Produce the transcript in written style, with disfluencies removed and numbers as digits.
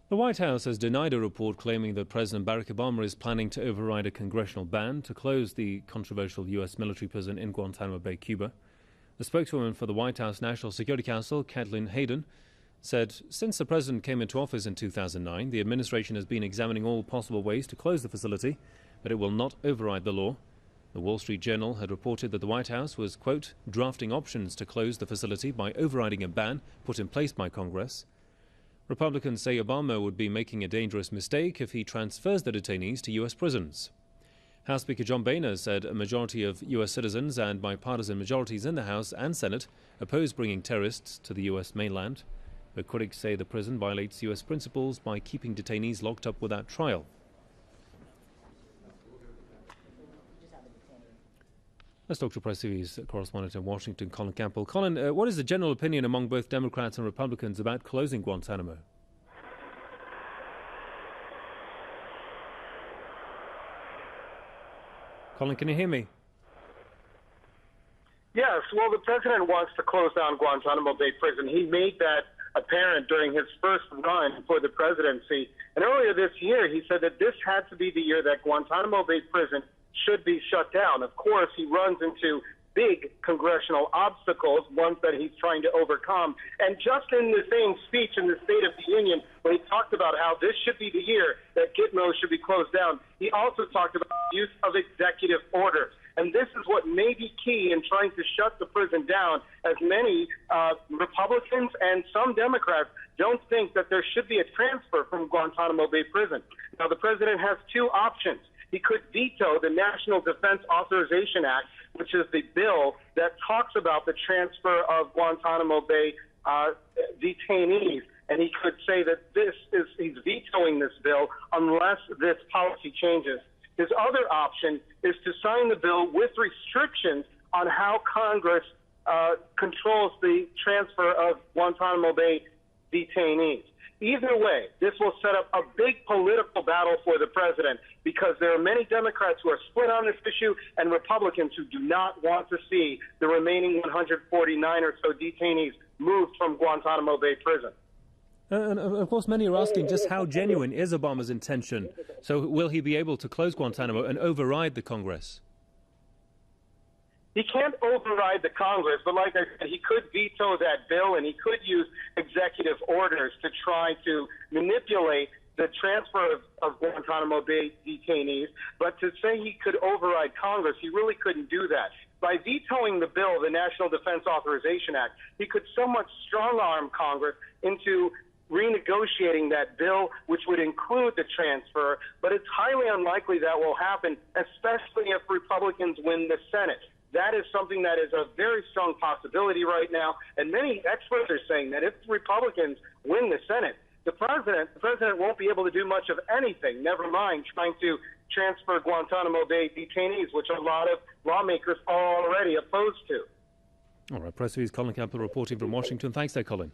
The White House has denied a report claiming that President Barack Obama is planning to override a congressional ban to close the controversial U.S. military prison in Guantanamo Bay, Cuba. The spokeswoman for the White House National Security Council, Kathleen Hayden, said since the president came into office in 2009, the administration has been examining all possible ways to close the facility, but it will not override the law. The Wall Street Journal had reported that the White House was, quote, drafting options to close the facility by overriding a ban put in place by Congress. Republicans say Obama would be making a dangerous mistake if he transfers the detainees to U.S. prisons. House Speaker John Boehner said a majority of U.S. citizens and bipartisan majorities in the House and Senate oppose bringing terrorists to the U.S. mainland. But critics say the prison violates U.S. principles by keeping detainees locked up without trial. Let's talk to PressTV's correspondent in Washington, Colin Campbell. Colin, what is the general opinion among both Democrats and Republicans about closing Guantanamo? Colin, can you hear me? Yes. Well, the president wants to close down Guantanamo Bay prison. He made that apparent during his first run for the presidency. And earlier this year, he said that this had to be the year that Guantanamo Bay prison should be shut down. Of course, he runs into big congressional obstacles, ones that he's trying to overcome. And just in the same speech in the State of the Union, when he talked about how this should be the year that Gitmo should be closed down, he also talked about the use of executive orders. And this is what may be key in trying to shut the prison down, as many Republicans and some Democrats don't think that there should be a transfer from Guantanamo Bay prison. Now, the president has two options. He could veto the National Defense Authorization Act, which is the bill that talks about the transfer of Guantanamo Bay detainees. And he could say that he's vetoing this bill unless this policy changes. His other option is to sign the bill with restrictions on how Congress controls the transfer of Guantanamo Bay detainees. Either way, this will set up a big political battle for the president, because there are many Democrats who are split on this issue and Republicans who do not want to see the remaining 149 or so detainees moved from Guantanamo Bay prison. And of course, many are asking just how genuine is Obama's intention? So will he be able to close Guantanamo and override the Congress? He can't override the Congress, but like I said, he could veto that bill, and he could use executive orders to try to manipulate the transfer of Guantanamo Bay detainees. But to say he could override Congress, he really couldn't do that. By vetoing the bill, the National Defense Authorization Act, he could somewhat strong-arm Congress into renegotiating that bill, which would include the transfer. But it's highly unlikely that will happen, especially if Republicans win the Senate. That is something that is a very strong possibility right now, and many experts are saying that if Republicans win the Senate, the president won't be able to do much of anything, never mind trying to transfer Guantanamo Bay detainees, which a lot of lawmakers are already opposed to. All right, PressTV's Colin Campbell reporting from Washington. Thanks there, Colin.